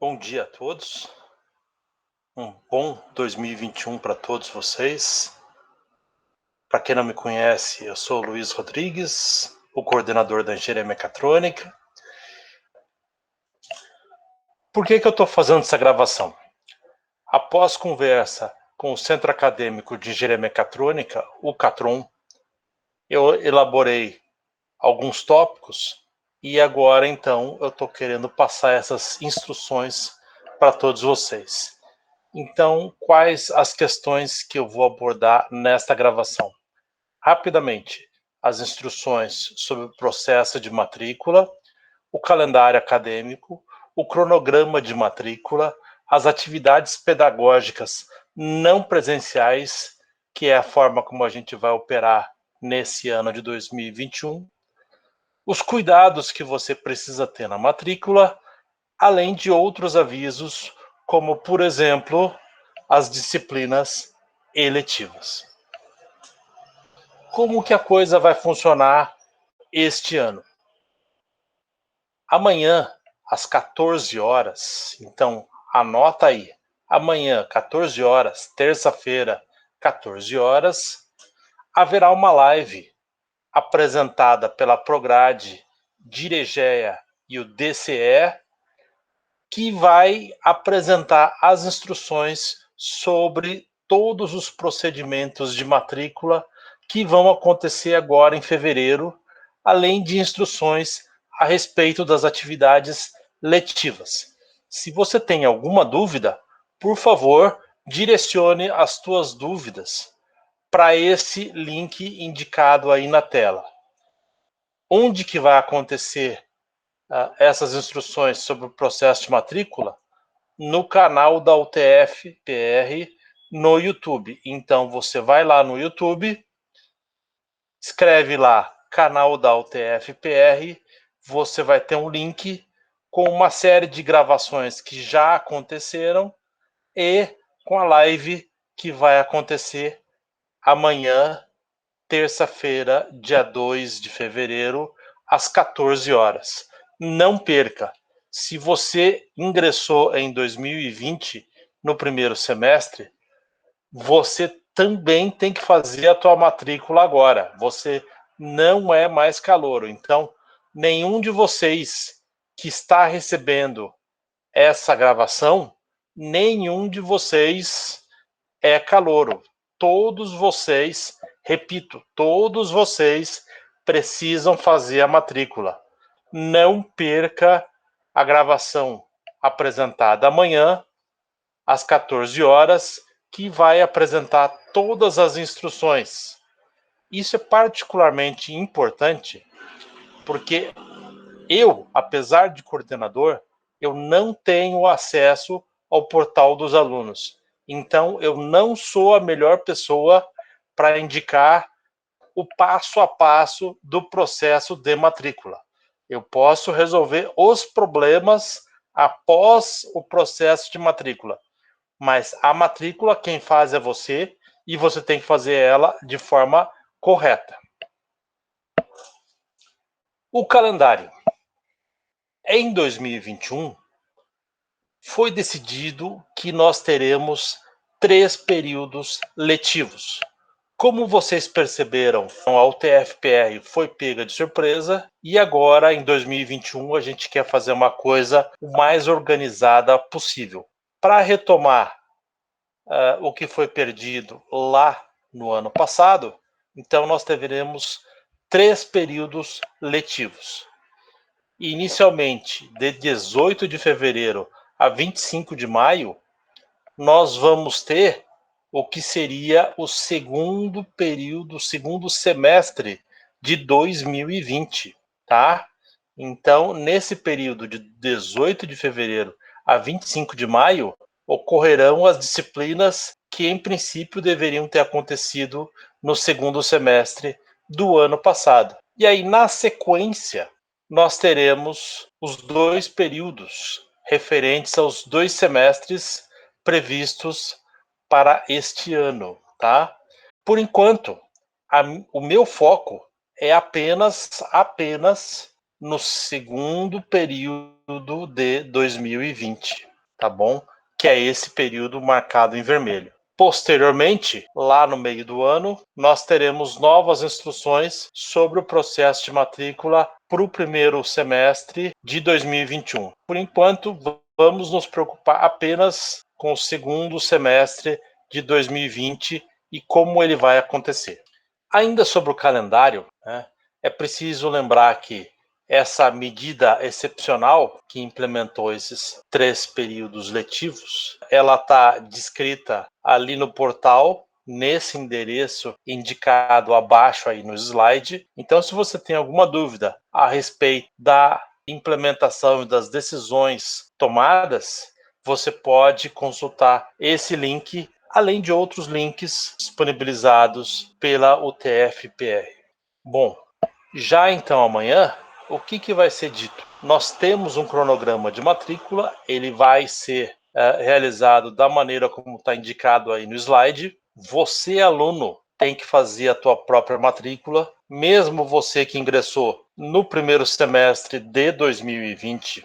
Bom dia a todos. Um bom 2021 para todos vocês. Para quem não me conhece, eu sou o Luiz Rodrigues, o coordenador da Engenharia Mecatrônica. Por que eu estou fazendo essa gravação? Após conversa com o Centro Acadêmico de Engenharia Mecatrônica, o CATRON, eu elaborei alguns tópicos e agora, então, eu estou querendo passar essas instruções para todos vocês. Então, quais as questões que eu vou abordar nesta gravação? Rapidamente, as instruções sobre o processo de matrícula, o calendário acadêmico, o cronograma de matrícula, as atividades pedagógicas não presenciais, que é a forma como a gente vai operar nesse ano de 2021, os cuidados que você precisa ter na matrícula, além de outros avisos, como, por exemplo, as disciplinas eletivas. Como que a coisa vai funcionar este ano? Amanhã, às 14 horas, então anota aí, amanhã, 14 horas, terça-feira, 14 horas, haverá uma live apresentada pela Prograde, Diregeia e o DCE, que vai apresentar as instruções sobre todos os procedimentos de matrícula que vão acontecer agora em fevereiro, além de instruções a respeito das atividades letivas. Se você tem alguma dúvida, por favor, direcione as suas dúvidas para esse link indicado aí na tela. Onde que vai acontecer essas instruções sobre o processo de matrícula? No canal da UTF-PR no YouTube. Então você vai lá no YouTube, escreve lá canal da UTF-PR, você vai ter um link com uma série de gravações que já aconteceram e com a live que vai acontecer amanhã, terça-feira, dia 2 de fevereiro, às 14 horas. Não perca! Se você ingressou em 2020 no primeiro semestre, você também tem que fazer a tua matrícula agora. Você não é mais calouro. Então, nenhum de vocês que está recebendo essa gravação, nenhum de vocês é calouro. Todos vocês, repito, todos vocês precisam fazer a matrícula. Não perca a gravação apresentada amanhã, às 14 horas, que vai apresentar todas as instruções. Isso é particularmente importante porque eu, apesar de coordenador, eu não tenho acesso ao portal dos alunos. Então, eu não sou a melhor pessoa para indicar o passo a passo do processo de matrícula. Eu posso resolver os problemas após o processo de matrícula, mas a matrícula quem faz é você e você tem que fazer ela de forma correta. O calendário. Em 2021, foi decidido que nós teremos 3 períodos letivos. Como vocês perceberam, a UTF-PR foi pega de surpresa e agora, em 2021, a gente quer fazer uma coisa o mais organizada possível. Para retomar o que foi perdido lá no ano passado, então nós teremos 3 períodos letivos. Inicialmente, de 18 de fevereiro a 25 de maio, nós vamos ter o que seria o segundo período, o segundo semestre de 2020, tá? Então, nesse período de 18 de fevereiro a 25 de maio, ocorrerão as disciplinas que, em princípio, deveriam ter acontecido no segundo semestre do ano passado. E aí, na sequência, nós teremos os 2 períodos referentes aos 2 semestres previstos para este ano, tá? Por enquanto, o meu foco é apenas no segundo período de 2020. tá bom? Que é esse período marcado em vermelho. Posteriormente, lá no meio do ano, nós teremos novas instruções sobre o processo de matrícula para o primeiro semestre de 2021. Por enquanto, vamos nos preocupar apenas com o segundo semestre de 2020 e como ele vai acontecer. Ainda sobre o calendário, né, é preciso lembrar que essa medida excepcional que implementou esses 3 períodos letivos, ela está descrita ali no portal, nesse endereço indicado abaixo aí no slide. Então, se você tem alguma dúvida a respeito da implementação e das decisões tomadas, você pode consultar esse link, além de outros links disponibilizados pela UTF-PR. Bom, já então amanhã, o que vai ser dito? Nós temos um cronograma de matrícula, ele vai ser realizado da maneira como está indicado aí no slide. Você, aluno, tem que fazer a tua própria matrícula, mesmo você que ingressou no primeiro semestre de 2020.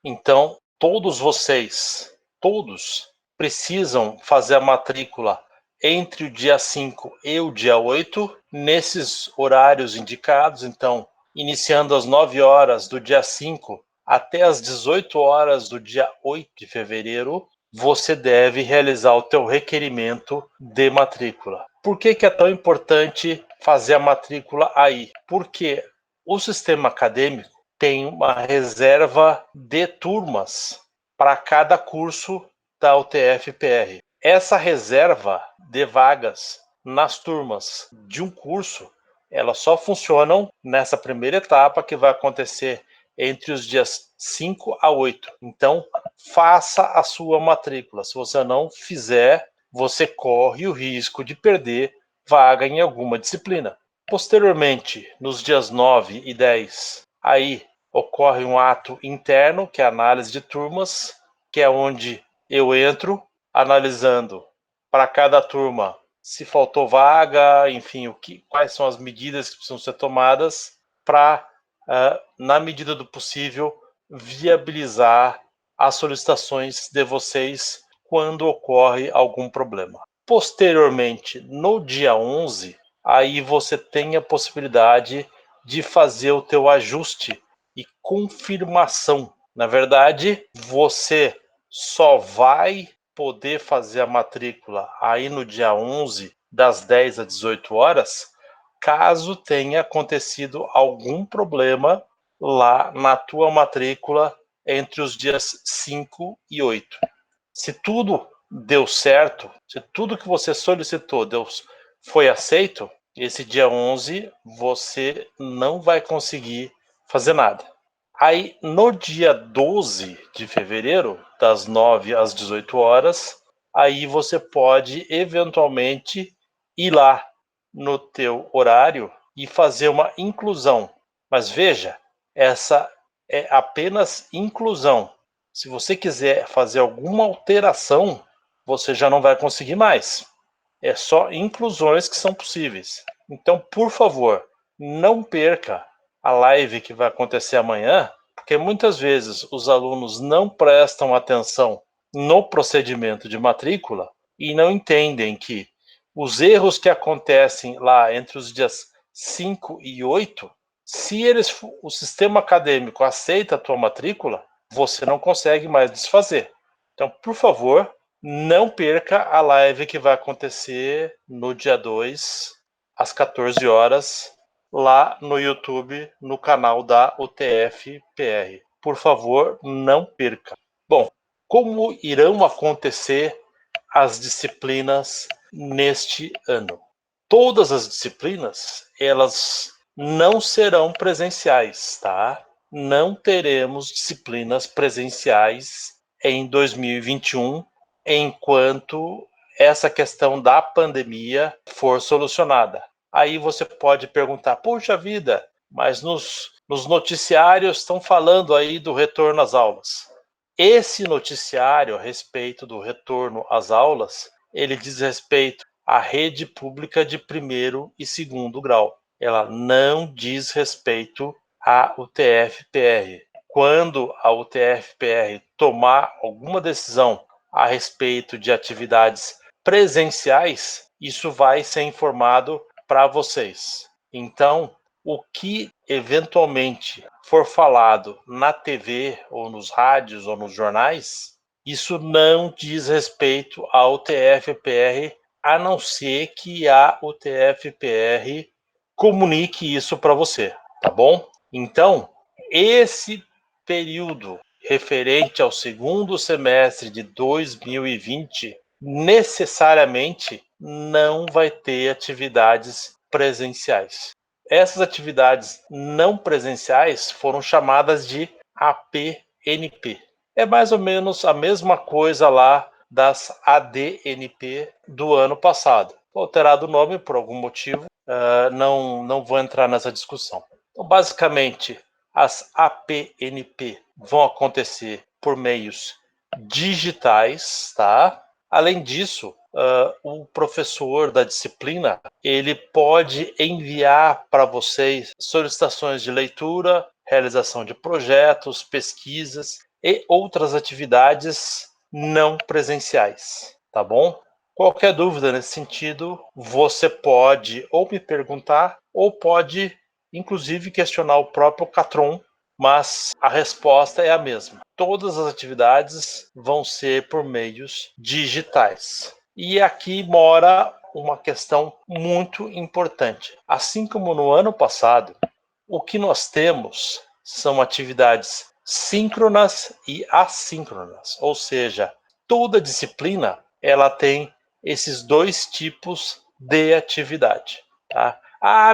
Então, todos vocês, todos, precisam fazer a matrícula entre o dia 5 e o dia 8, nesses horários indicados. Então, iniciando às 9 horas do dia 5 até às 18 horas do dia 8 de fevereiro, você deve realizar o teu requerimento de matrícula. Por que é tão importante fazer a matrícula aí? Porque o sistema acadêmico tem uma reserva de turmas para cada curso da UTF-PR. Essa reserva de vagas nas turmas de um curso, elas só funcionam nessa primeira etapa que vai acontecer entre os dias 5 a 8. Então, faça a sua matrícula. Se você não fizer, você corre o risco de perder vaga em alguma disciplina. Posteriormente, nos dias 9 e 10, aí ocorre um ato interno, que é a análise de turmas, que é onde eu entro analisando para cada turma se faltou vaga, enfim, quais são as medidas que precisam ser tomadas para, na medida do possível, viabilizar as solicitações de vocês quando ocorre algum problema. Posteriormente, no dia 11, aí você tem a possibilidade de fazer o teu ajuste e confirmação. Na verdade, você só vai poder fazer a matrícula aí no dia 11, das 10 às 18 horas, caso tenha acontecido algum problema lá na tua matrícula entre os dias 5 e 8. Se tudo deu certo, se tudo que você solicitou foi aceito, esse dia 11 você não vai conseguir fazer nada. Aí, no dia 12 de fevereiro, das 9 às 18 horas, aí você pode eventualmente ir lá no teu horário e fazer uma inclusão. Mas veja, essa é apenas inclusão. Se você quiser fazer alguma alteração, você já não vai conseguir mais. É só inclusões que são possíveis. Então, por favor, não perca a live que vai acontecer amanhã, porque muitas vezes os alunos não prestam atenção no procedimento de matrícula e não entendem que os erros que acontecem lá entre os dias 5 e 8, se o sistema acadêmico aceita a tua matrícula, você não consegue mais desfazer. Então, por favor, não perca a live que vai acontecer no dia 2, às 14 horas, lá no YouTube, no canal da UTF-PR. Por favor, não perca. Bom, como irão acontecer as disciplinas neste ano? Todas as disciplinas, elas não serão presenciais, tá? Não teremos disciplinas presenciais em 2021, enquanto essa questão da pandemia for solucionada. Aí você pode perguntar, poxa vida, mas nos noticiários estão falando aí do retorno às aulas. Esse noticiário a respeito do retorno às aulas, ele diz respeito à rede pública de primeiro e segundo grau. Ela não diz respeito à UTF-PR. quando a UTF-PR tomar alguma decisão a respeito de atividades presenciais, isso vai ser informado para vocês. Então, o que eventualmente for falado na TV, ou nos rádios, ou nos jornais, isso não diz respeito ao TF-PR, a não ser que a UTF-PR comunique isso para você, tá bom? Então, esse período referente ao segundo semestre de 2020 necessariamente não vai ter atividades presenciais. Essas atividades não presenciais foram chamadas de APNP. É mais ou menos a mesma coisa lá das ADNP do ano passado. Alterado o nome por algum motivo, não vou entrar nessa discussão. Então, basicamente, as APNP vão acontecer por meios digitais, tá? Além disso, o professor da disciplina, ele pode enviar para vocês solicitações de leitura, realização de projetos, pesquisas e outras atividades não presenciais, tá bom? Qualquer dúvida nesse sentido, você pode ou me perguntar ou pode, inclusive, questionar o próprio Catron, mas a resposta é a mesma. Todas as atividades vão ser por meios digitais. E aqui mora uma questão muito importante. Assim como no ano passado, o que nós temos são atividades síncronas e assíncronas, ou seja, toda disciplina ela tem esses dois tipos de atividade, tá?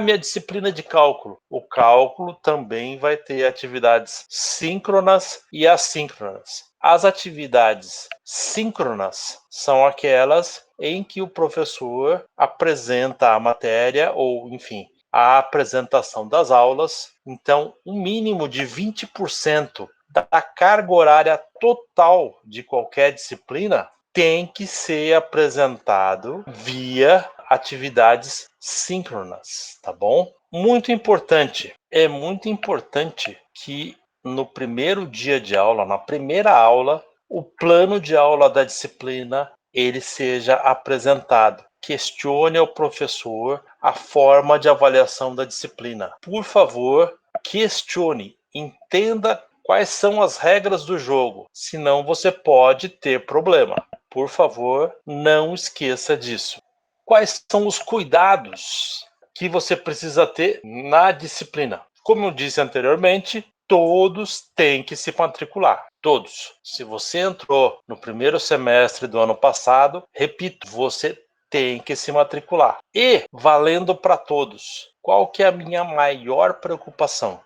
Minha disciplina de cálculo. O cálculo também vai ter atividades síncronas e assíncronas. As atividades síncronas são aquelas em que o professor apresenta a matéria ou, enfim, a apresentação das aulas. Então, um mínimo de 20% da carga horária total de qualquer disciplina tem que ser apresentado via atividades síncronas, tá bom? Muito importante, é muito importante que no primeiro dia de aula, na primeira aula, o plano de aula da disciplina ele seja apresentado. Questione ao professor a forma de avaliação da disciplina. Por favor, questione, entenda quais são as regras do jogo, senão você pode ter problema. Por favor, não esqueça disso. Quais são os cuidados que você precisa ter na disciplina? Como eu disse anteriormente, todos têm que se matricular. Todos. Se você entrou no primeiro semestre do ano passado, repito, você tem que se matricular. E valendo para todos. Qual que é a minha maior preocupação?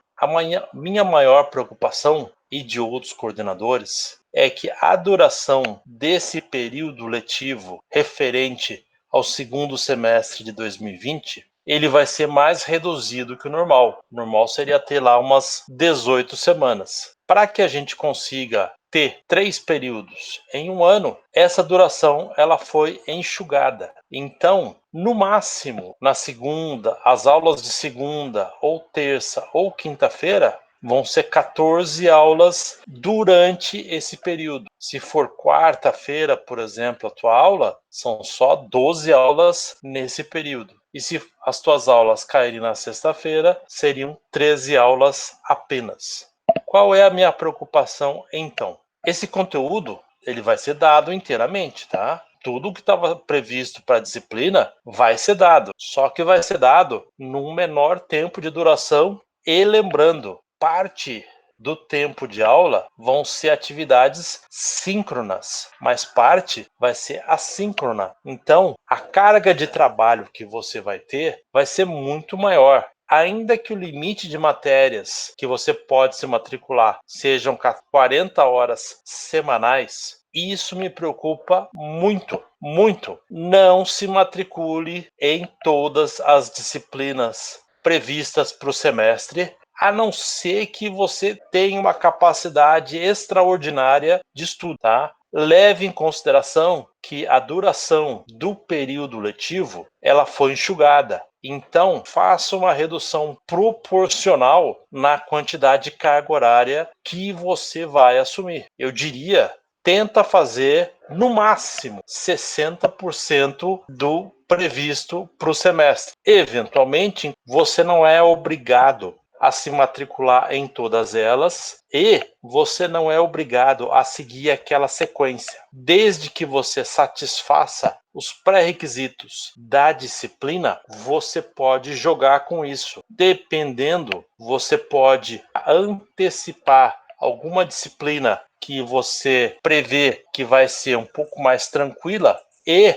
Minha maior preocupação e de outros coordenadores é que a duração desse período letivo referente ao segundo semestre de 2020, ele vai ser mais reduzido que o normal. O normal seria ter lá umas 18 semanas. Para que a gente consiga ter 3 períodos em um ano, essa duração ela foi enxugada. Então, no máximo, na segunda, as aulas de segunda, ou terça, ou quinta-feira, vão ser 14 aulas durante esse período. Se for quarta-feira, por exemplo, a tua aula, são só 12 aulas nesse período. E se as tuas aulas caírem na sexta-feira, seriam 13 aulas apenas. Qual é a minha preocupação, então? Esse conteúdo ele vai ser dado inteiramente, tá? Tudo que estava previsto para a disciplina vai ser dado, só que vai ser dado num menor tempo de duração e lembrando, parte do tempo de aula vão ser atividades síncronas, mas parte vai ser assíncrona. Então, a carga de trabalho que você vai ter vai ser muito maior. Ainda que o limite de matérias que você pode se matricular sejam 40 horas semanais, isso me preocupa muito, muito. Não se matricule em todas as disciplinas previstas para o semestre, a não ser que você tenha uma capacidade extraordinária de estudo, tá? Leve em consideração que a duração do período letivo ela foi enxugada. Então, faça uma redução proporcional na quantidade de carga horária que você vai assumir. Eu diria, tenta fazer no máximo 60% do previsto para o semestre. Eventualmente, você não é obrigado a se matricular em todas elas e você não é obrigado a seguir aquela sequência. Desde que você satisfaça os pré-requisitos da disciplina, você pode jogar com isso. Dependendo, você pode antecipar alguma disciplina que você prevê que vai ser um pouco mais tranquila e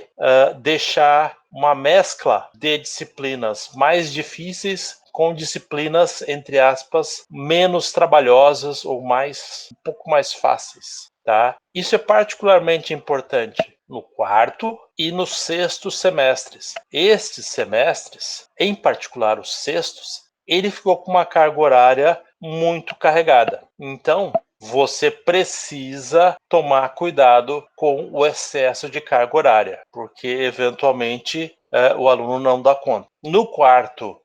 deixar uma mescla de disciplinas mais difíceis com disciplinas, entre aspas, menos trabalhosas ou um pouco mais fáceis, tá? Isso é particularmente importante no quarto e no sexto semestres. Estes semestres, em particular os sextos, ele ficou com uma carga horária muito carregada. Então, você precisa tomar cuidado com o excesso de carga horária, porque eventualmente o aluno não dá conta. No quarto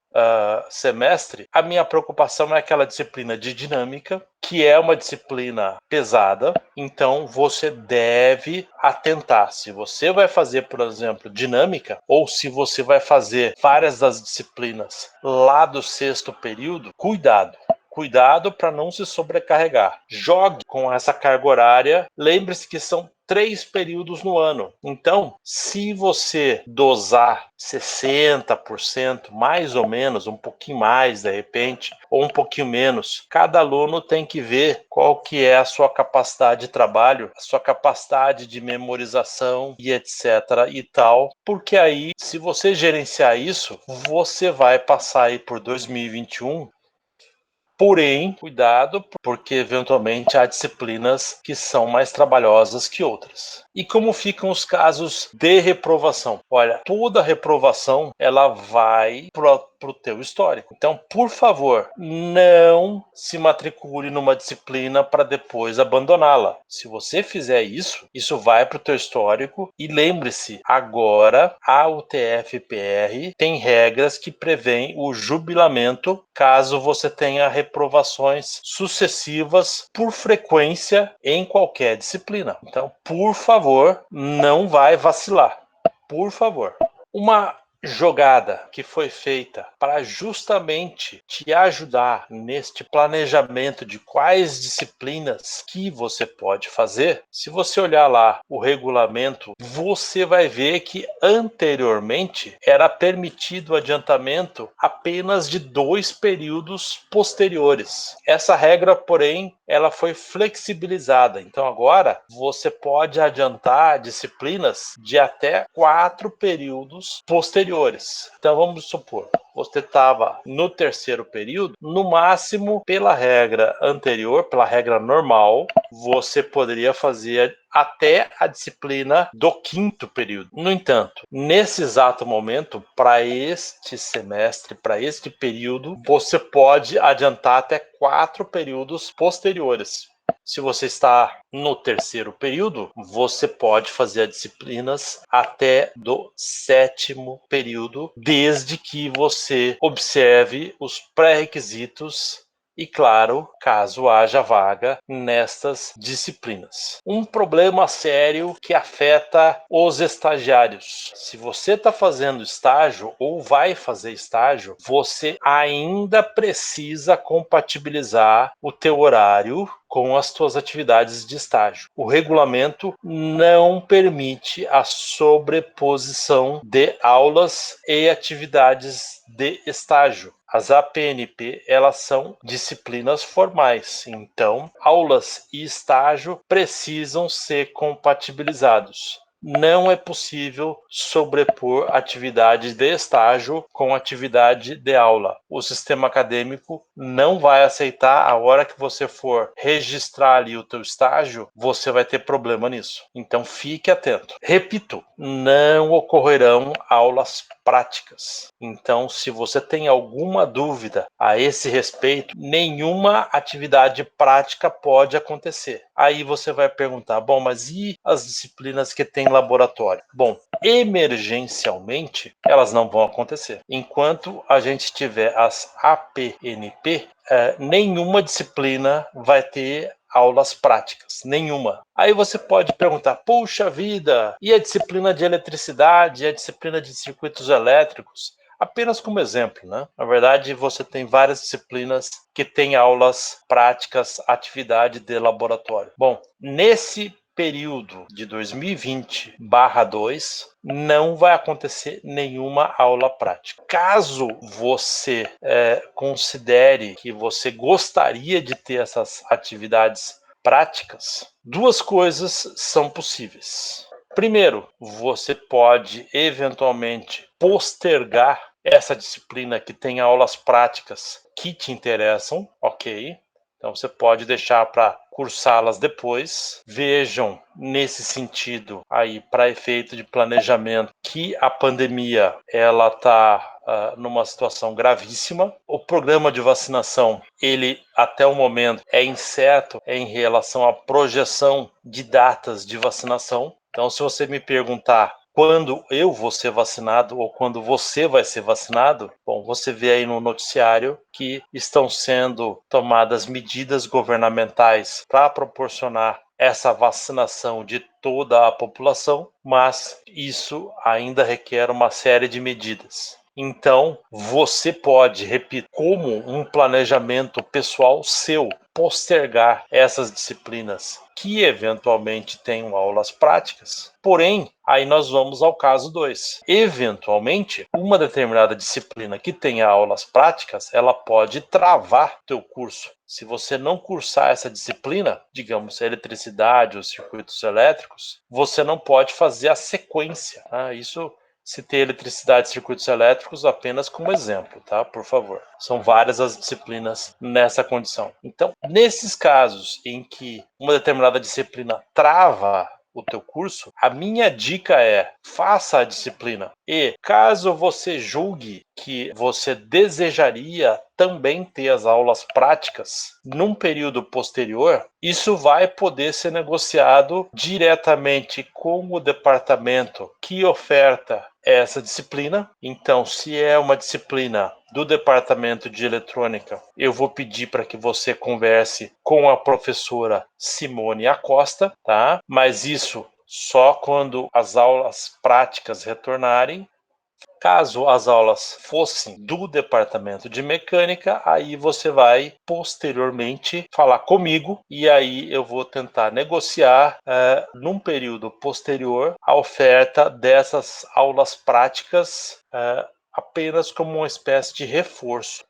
semestre, a minha preocupação é aquela disciplina de dinâmica, que é uma disciplina pesada, então você deve atentar. Se você vai fazer, por exemplo, dinâmica, ou se você vai fazer várias das disciplinas lá do sexto período, cuidado. Cuidado para não se sobrecarregar. Jogue com essa carga horária. Lembre-se que são 3 períodos no ano. Então, se você dosar 60%, mais ou menos, um pouquinho mais de repente, ou um pouquinho menos, cada aluno tem que ver qual que é a sua capacidade de trabalho, a sua capacidade de memorização e etc. e tal, porque aí, se você gerenciar isso, você vai passar aí por 2021. Porém, cuidado, porque eventualmente há disciplinas que são mais trabalhosas que outras. E como ficam os casos de reprovação? Olha, toda reprovação ela vai para o teu histórico. Então, por favor, não se matricule numa disciplina para depois abandoná-la. Se você fizer isso, isso vai para o teu histórico. E lembre-se, agora a UTF-PR tem regras que prevêem o jubilamento caso você tenha reprovações sucessivas por frequência em qualquer disciplina. Então, por favor, não vai vacilar. Por favor. Uma jogada que foi feita para justamente te ajudar neste planejamento de quais disciplinas que você pode fazer. Se você olhar lá o regulamento, você vai ver que anteriormente era permitido o adiantamento apenas de 2 períodos posteriores. Essa regra, porém, ela foi flexibilizada. Então agora você pode adiantar disciplinas de até 4 períodos posteriores. Então vamos supor, você estava no terceiro período, no máximo, pela regra anterior, pela regra normal, você poderia fazer até a disciplina do quinto período. No entanto, nesse exato momento, para este semestre, para este período, você pode adiantar até 4 períodos posteriores. Se você está no terceiro período, você pode fazer as disciplinas até do sétimo período, desde que você observe os pré-requisitos e, claro, caso haja vaga nestas disciplinas. Um problema sério que afeta os estagiários. Se você está fazendo estágio ou vai fazer estágio, você ainda precisa compatibilizar o teu horário com as tuas atividades de estágio. O regulamento não permite a sobreposição de aulas e atividades de estágio. As APNP, elas são disciplinas formais, então aulas e estágio precisam ser compatibilizados. Não é possível sobrepor atividade de estágio com atividade de aula. O sistema acadêmico não vai aceitar. A hora que você for registrar ali o teu estágio, você vai ter problema nisso. Então fique atento. Repito, não ocorrerão aulas práticas. Então, se você tem alguma dúvida a esse respeito, nenhuma atividade prática pode acontecer. Aí você vai perguntar, bom, mas e as disciplinas que tem laboratório? Bom, emergencialmente, elas não vão acontecer. Enquanto a gente tiver as APNP, nenhuma disciplina vai ter aulas práticas, nenhuma. Aí você pode perguntar, puxa vida, e a disciplina de eletricidade, e a disciplina de circuitos elétricos? Apenas como exemplo, né? Na verdade, você tem várias disciplinas que têm aulas práticas, atividade de laboratório. Bom, nesse período de 2020/2, não vai acontecer nenhuma aula prática. Caso você considere que você gostaria de ter essas atividades práticas, duas coisas são possíveis. Primeiro, você pode eventualmente postergar essa disciplina que tem aulas práticas que te interessam, ok? Então você pode deixar para cursá-las depois. Vejam nesse sentido aí, para efeito de planejamento, que a pandemia ela está numa situação gravíssima. O programa de vacinação, ele até o momento é incerto em relação à projeção de datas de vacinação. Então, se você me perguntar quando eu vou ser vacinado ou quando você vai ser vacinado, bom, você vê aí no noticiário que estão sendo tomadas medidas governamentais para proporcionar essa vacinação de toda a população, mas isso ainda requer uma série de medidas. Então, você pode, repito, como um planejamento pessoal seu, postergar essas disciplinas que eventualmente tenham aulas práticas. Porém, aí nós vamos ao caso 2. Eventualmente, uma determinada disciplina que tenha aulas práticas, ela pode travar teu curso. Se você não cursar essa disciplina, digamos, eletricidade ou circuitos elétricos, você não pode fazer a sequência. Isso se ter eletricidade e circuitos elétricos apenas como exemplo, tá? Por favor. São várias as disciplinas nessa condição. Então, nesses casos em que uma determinada disciplina trava o teu curso, a minha dica é: faça a disciplina. E caso você julgue que você desejaria também ter as aulas práticas num período posterior, isso vai poder ser negociado diretamente com o departamento que oferta essa disciplina. Então, se é uma disciplina do departamento de eletrônica, eu vou pedir para que você converse com a professora Simone Acosta, tá? Mas isso só quando as aulas práticas retornarem. Caso as aulas fossem do departamento de mecânica, aí você vai posteriormente falar comigo e aí eu vou tentar negociar num período posterior a oferta dessas aulas práticas apenas como uma espécie de reforço.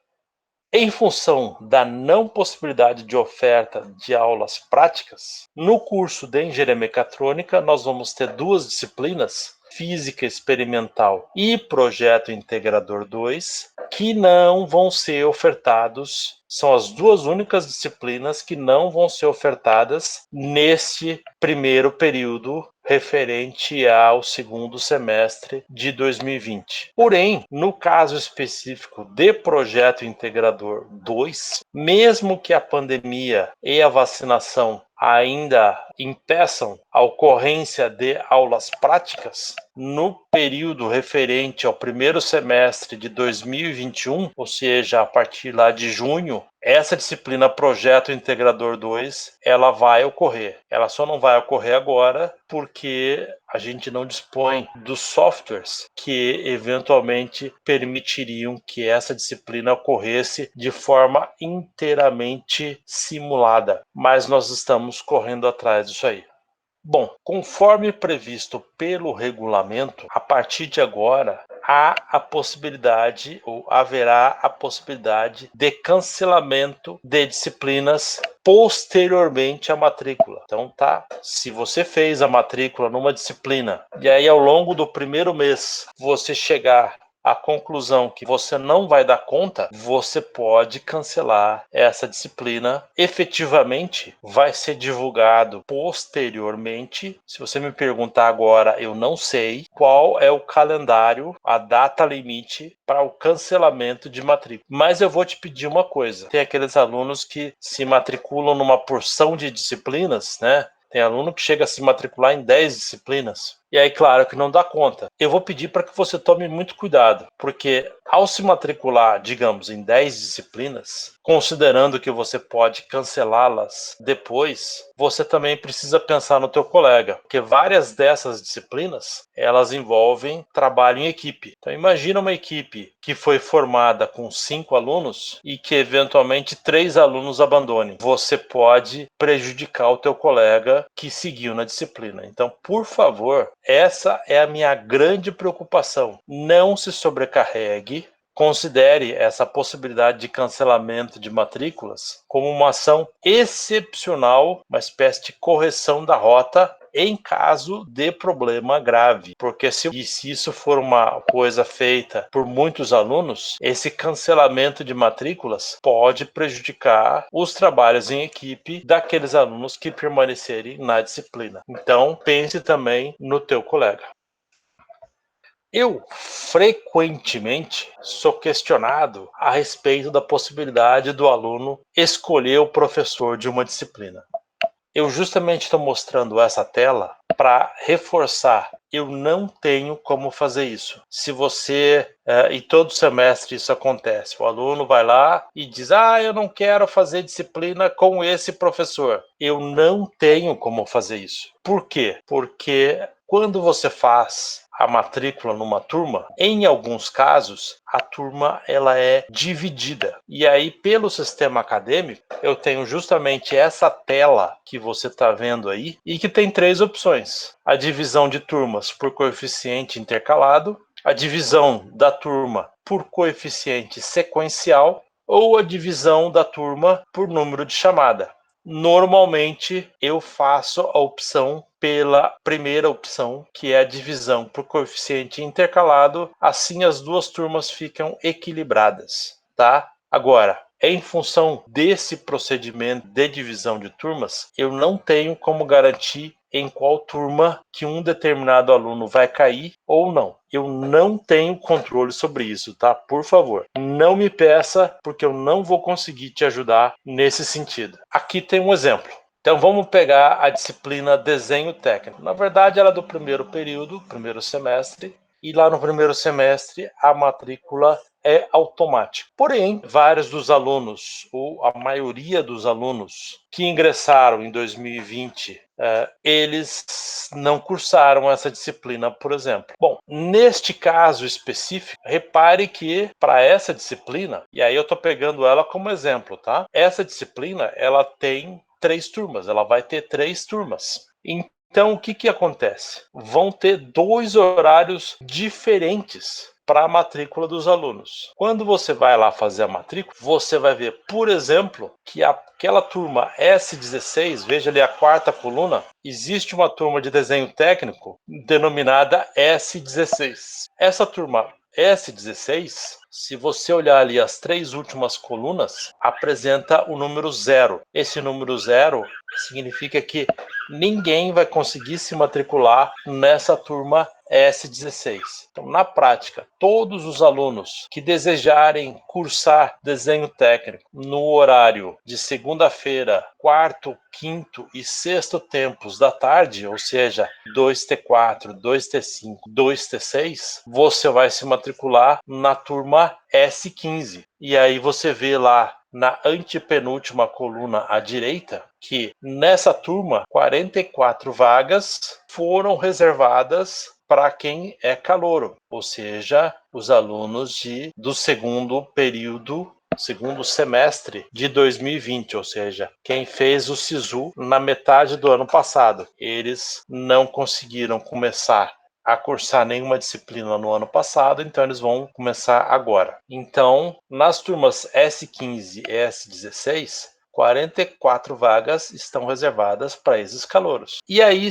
Em função da não possibilidade de oferta de aulas práticas, no curso de Engenharia Mecatrônica nós vamos ter duas disciplinas, Física Experimental e Projeto Integrador 2, que não vão ser ofertados. São as duas únicas disciplinas que não vão ser ofertadas neste primeiro período referente ao segundo semestre de 2020. Porém, no caso específico de Projeto Integrador 2, mesmo que a pandemia e a vacinação ainda impeçam a ocorrência de aulas práticas, no período referente ao primeiro semestre de 2021, ou seja, a partir lá de junho, essa disciplina Projeto Integrador 2, ela vai ocorrer. Ela só não vai ocorrer agora porque a gente não dispõe dos softwares que eventualmente permitiriam que essa disciplina ocorresse de forma inteiramente simulada. Mas nós estamos correndo atrás disso aí. Bom, conforme previsto pelo regulamento, a partir de agora há a possibilidade ou haverá a possibilidade de cancelamento de disciplinas posteriormente à matrícula. Então tá, se você fez a matrícula numa disciplina e aí ao longo do primeiro mês você chegar a conclusão que você não vai dar conta, você pode cancelar essa disciplina. Efetivamente, vai ser divulgado posteriormente. Se você me perguntar agora, eu não sei qual é o calendário, a data limite para o cancelamento de matrícula. Mas eu vou te pedir uma coisa. Tem aqueles alunos que se matriculam numa porção de disciplinas, né? Tem aluno que chega a se matricular em 10 disciplinas. E aí, claro que não dá conta. Eu vou pedir para que você tome muito cuidado, porque ao se matricular, digamos, em 10 disciplinas, considerando que você pode cancelá-las depois, você também precisa pensar no teu colega, porque várias dessas disciplinas, elas envolvem trabalho em equipe. Então, imagina uma equipe que foi formada com 5 alunos e que eventualmente 3 alunos abandonem. Você pode prejudicar o teu colega que seguiu na disciplina. Então, por favor, essa é a minha grande preocupação. Não se sobrecarregue. Considere essa possibilidade de cancelamento de matrículas como uma ação excepcional, uma espécie de correção da rota em caso de problema grave. Porque se isso for uma coisa feita por muitos alunos, esse cancelamento de matrículas pode prejudicar os trabalhos em equipe daqueles alunos que permanecerem na disciplina. Então, pense também no teu colega. Eu frequentemente sou questionado a respeito da possibilidade do aluno escolher o professor de uma disciplina. Eu justamente estou mostrando essa tela para reforçar. Eu não tenho como fazer isso. Se você, e todo semestre isso acontece, o aluno vai lá e diz, eu não quero fazer disciplina com esse professor. Eu não tenho como fazer isso. Por quê? Porque quando você faz a matrícula numa turma, em alguns casos, a turma ela é dividida. E aí, pelo sistema acadêmico, eu tenho justamente essa tela que você está vendo aí e que tem 3 opções. A divisão de turmas por coeficiente intercalado, a divisão da turma por coeficiente sequencial ou a divisão da turma por número de chamada. Normalmente, eu faço a opção pela primeira opção, que é a divisão por coeficiente intercalado, assim as duas turmas ficam equilibradas, tá? Agora, em função desse procedimento de divisão de turmas, eu não tenho como garantir em qual turma que um determinado aluno vai cair ou não. Eu não tenho controle sobre isso, tá? Por favor, não me peça, porque eu não vou conseguir te ajudar nesse sentido. Aqui tem um exemplo. Então vamos pegar a disciplina desenho técnico. Na verdade, ela é do primeiro período, primeiro semestre, e lá no primeiro semestre a matrícula é automática. Porém, vários dos alunos, ou a maioria dos alunos que ingressaram em 2020, eles não cursaram essa disciplina, por exemplo. Bom, neste caso específico, repare que para essa disciplina, e aí eu estou pegando ela como exemplo, tá? Essa disciplina, ela tem 3 turmas, ela vai ter 3 turmas. Então, o que acontece? Vão ter 2 horários diferentes para a matrícula dos alunos. Quando você vai lá fazer a matrícula, você vai ver, por exemplo, que aquela turma S16, veja ali a 4ª coluna, existe uma turma de desenho técnico denominada S16. Essa turma S16, se você olhar ali as 3 últimas colunas, apresenta o número 0. Esse número 0 significa que ninguém vai conseguir se matricular nessa turma S16. Então, na prática, todos os alunos que desejarem cursar desenho técnico no horário de segunda-feira, 4º, 5º e 6º tempos da tarde, ou seja, 2T4, 2T5, 2T6, você vai se matricular na turma S15. E aí você vê lá na antepenúltima coluna à direita que nessa turma 44 vagas foram reservadas para quem é calouro, ou seja, os alunos do segundo período, segundo semestre de 2020, ou seja, quem fez o SISU na metade do ano passado. Eles não conseguiram começar a cursar nenhuma disciplina no ano passado, então eles vão começar agora. Então, nas turmas S15 e S16, 44 vagas estão reservadas para esses calouros. E aí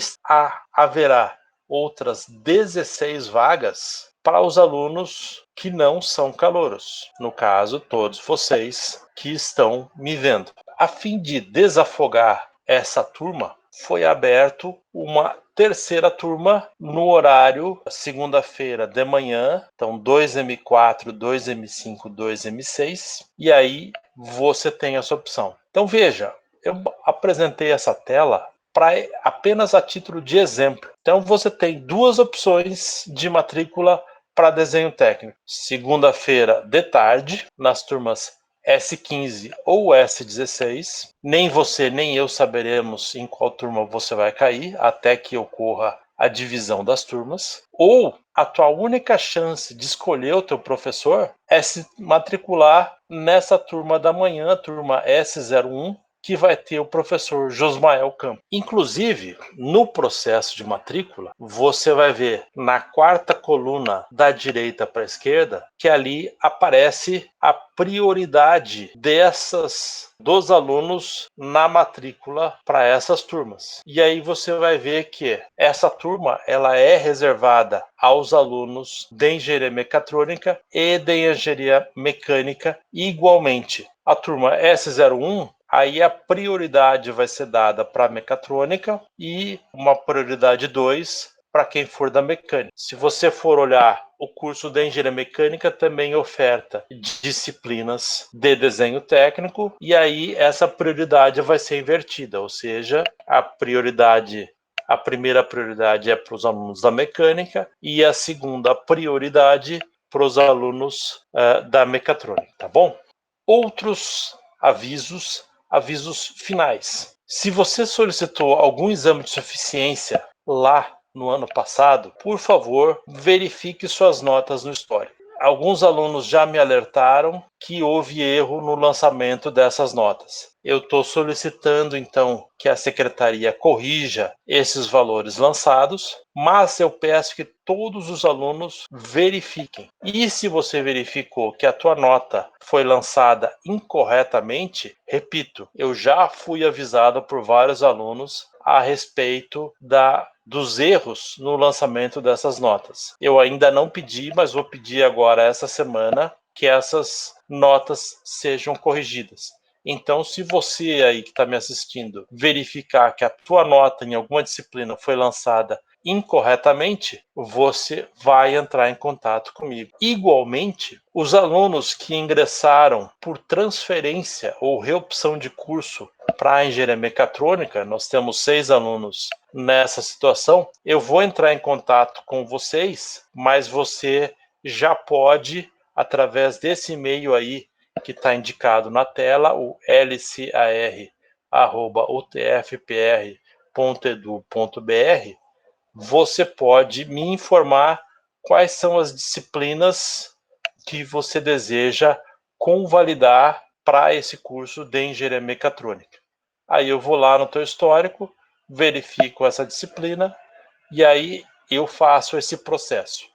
haverá outras 16 vagas para os alunos que não são calouros. No caso, todos vocês que estão me vendo. A fim de desafogar essa turma, foi aberto uma terceira turma no horário segunda-feira de manhã, então 2M4, 2M5, 2M6, e aí você tem essa opção. Então veja, eu apresentei essa tela para apenas a título de exemplo. Então você tem duas opções de matrícula para desenho técnico. Segunda-feira de tarde, nas turmas S15 ou S16. Nem você nem eu saberemos em qual turma você vai cair, até que ocorra a divisão das turmas. Ou a tua única chance de escolher o teu professor é se matricular nessa turma da manhã, turma S01, que vai ter o professor Josmael Campos. Inclusive, no processo de matrícula, você vai ver na quarta coluna da direita para a esquerda que ali aparece a prioridade dos alunos na matrícula para essas turmas. E aí você vai ver que essa turma ela é reservada aos alunos de engenharia mecatrônica e de engenharia mecânica igualmente. A turma S01, aí a prioridade vai ser dada para a mecatrônica e uma prioridade 2 para quem for da mecânica. Se você for olhar, o curso de engenharia mecânica também oferta disciplinas de desenho técnico e aí essa prioridade vai ser invertida, ou seja, a primeira prioridade é para os alunos da mecânica e a segunda prioridade para os alunos da mecatrônica, tá bom? Outros avisos finais. Se você solicitou algum exame de suficiência lá no ano passado, por favor, verifique suas notas no histórico. Alguns alunos já me alertaram que houve erro no lançamento dessas notas. Eu estou solicitando, então, que a secretaria corrija esses valores lançados, mas eu peço que todos os alunos verifiquem. E se você verificou que a tua nota foi lançada incorretamente, repito, eu já fui avisado por vários alunos a respeito dos erros no lançamento dessas notas. Eu ainda não pedi, mas vou pedir agora essa semana que essas notas sejam corrigidas. Então, se você aí que está me assistindo verificar que a tua nota em alguma disciplina foi lançada incorretamente, você vai entrar em contato comigo. Igualmente, os alunos que ingressaram por transferência ou reopção de curso para a engenharia mecatrônica, nós temos 6 alunos nessa situação, eu vou entrar em contato com vocês, mas você já pode, através desse e-mail aí que está indicado na tela, o lcar@utfpr.edu.br, você pode me informar quais são as disciplinas que você deseja convalidar para esse curso de engenharia mecatrônica. Aí eu vou lá no teu histórico, verifico essa disciplina e aí eu faço esse processo.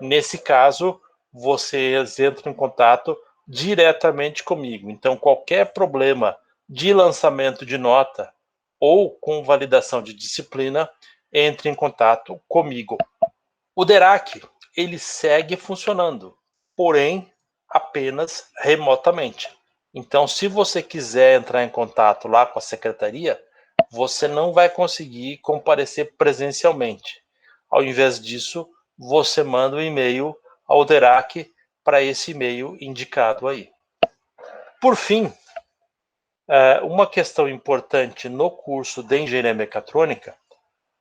Nesse caso, vocês entram em contato diretamente comigo. Então, qualquer problema de lançamento de nota ou com validação de disciplina, entre em contato comigo. O DERAC, ele segue funcionando, porém apenas remotamente. Então, se você quiser entrar em contato lá com a secretaria, você não vai conseguir comparecer presencialmente. Ao invés disso, você manda um e-mail ao DERAC para esse e-mail indicado aí. Por fim, uma questão importante no curso de Engenharia Mecatrônica,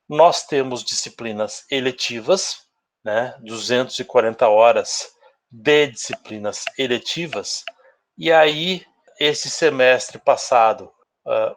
nós temos disciplinas eletivas, né, 240 horas de disciplinas eletivas, e aí, esse semestre passado,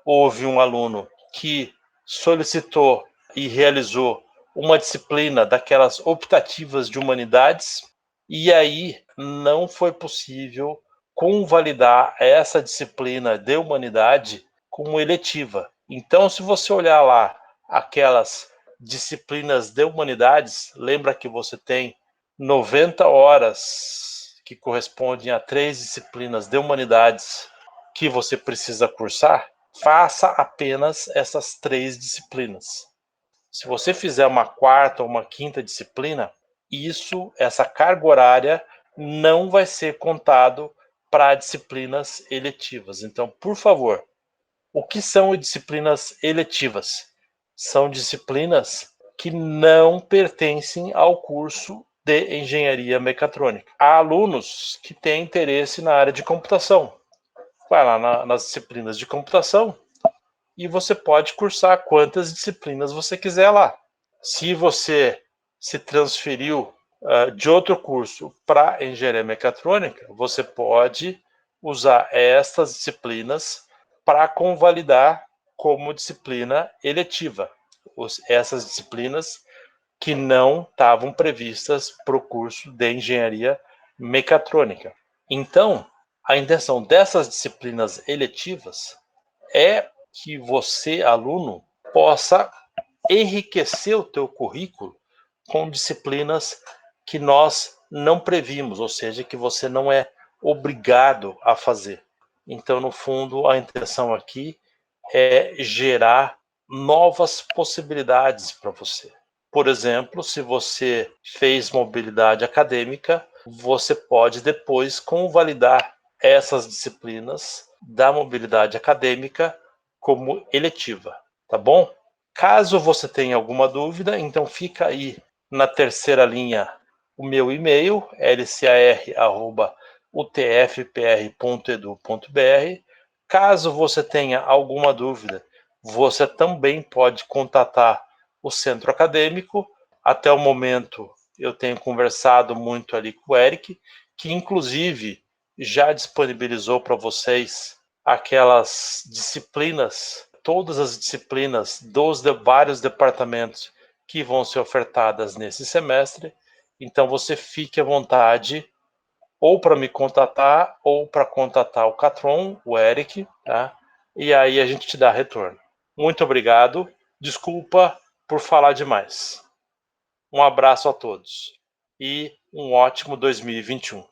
houve um aluno que solicitou e realizou uma disciplina daquelas optativas de humanidades, e aí não foi possível convalidar essa disciplina de humanidade como eletiva. Então, se você olhar lá aquelas disciplinas de humanidades, lembra que você tem 90 horas que correspondem a 3 disciplinas de humanidades que você precisa cursar, faça apenas essas 3 disciplinas. Se você fizer uma quarta ou uma quinta disciplina, essa carga horária não vai ser contado para disciplinas eletivas. Então, por favor, o que são disciplinas eletivas? São disciplinas que não pertencem ao curso de engenharia mecatrônica. Há alunos que têm interesse na área de computação. Vai lá nas disciplinas de computação e você pode cursar quantas disciplinas você quiser lá. Se você se transferiu de outro curso para engenharia mecatrônica, você pode usar estas disciplinas para convalidar como disciplina eletiva. Essas disciplinas que não estavam previstas para o curso de engenharia mecatrônica. Então, a intenção dessas disciplinas eletivas é que você, aluno, possa enriquecer o teu currículo com disciplinas que nós não previmos, ou seja, que você não é obrigado a fazer. Então, no fundo, a intenção aqui é gerar novas possibilidades para você. Por exemplo, se você fez mobilidade acadêmica, você pode depois convalidar essas disciplinas da mobilidade acadêmica como eletiva, tá bom? Caso você tenha alguma dúvida, então fica aí na terceira linha o meu e-mail, lcar@utfpr.edu.br. Caso você tenha alguma dúvida, você também pode contatar o centro acadêmico. Até o momento eu tenho conversado muito ali com o Eric, que inclusive já disponibilizou para vocês aquelas disciplinas, todas as disciplinas dos vários departamentos que vão ser ofertadas nesse semestre. Então você fique à vontade ou para me contatar ou para contatar o Catron, o Eric, tá? E aí a gente te dá retorno. Muito obrigado. Desculpa por falar demais. Um abraço a todos e um ótimo 2021.